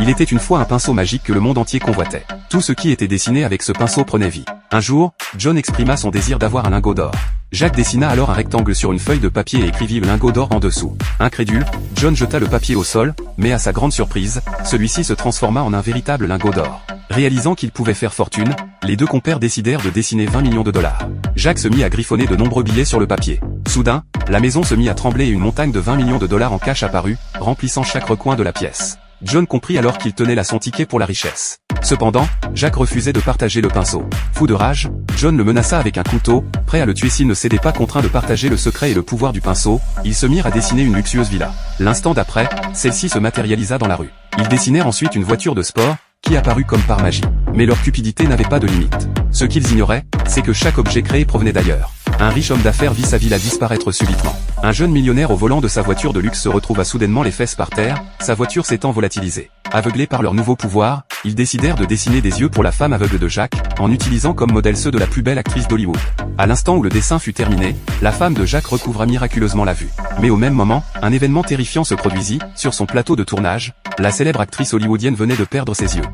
Il était une fois un pinceau magique que le monde entier convoitait. Tout ce qui était dessiné avec ce pinceau prenait vie. Un jour, John exprima son désir d'avoir un lingot d'or. Jacques dessina alors un rectangle sur une feuille de papier et écrivit le lingot d'or en dessous. Incrédule, John jeta le papier au sol, mais à sa grande surprise, celui-ci se transforma en un véritable lingot d'or. Réalisant qu'il pouvait faire fortune, les deux compères décidèrent de dessiner 20 millions de dollars. Jacques se mit à griffonner de nombreux billets sur le papier. Soudain, la maison se mit à trembler et une montagne de 20 millions de dollars en cash apparut, remplissant chaque recoin de la pièce. John comprit alors qu'il tenait là son ticket pour la richesse. Cependant, Jacques refusait de partager le pinceau. Fou de rage, John le menaça avec un couteau, prêt à le tuer s'il ne cédait pas, contraint de partager le secret et le pouvoir du pinceau. Ils se mirent à dessiner une luxueuse villa. L'instant d'après, celle-ci se matérialisa dans la rue. Ils dessinèrent ensuite une voiture de sport, qui apparut comme par magie. Mais leur cupidité n'avait pas de limite. Ce qu'ils ignoraient, c'est que chaque objet créé provenait d'ailleurs. Un riche homme d'affaires vit sa villa disparaître subitement. Un jeune millionnaire au volant de sa voiture de luxe se retrouva soudainement les fesses par terre, sa voiture s'étant volatilisée. Aveuglés par leur nouveau pouvoir, ils décidèrent de dessiner des yeux pour la femme aveugle de Jacques, en utilisant comme modèle ceux de la plus belle actrice d'Hollywood. À l'instant où le dessin fut terminé, la femme de Jacques recouvra miraculeusement la vue. Mais au même moment, un événement terrifiant se produisit, sur son plateau de tournage, la célèbre actrice hollywoodienne venait de perdre ses yeux.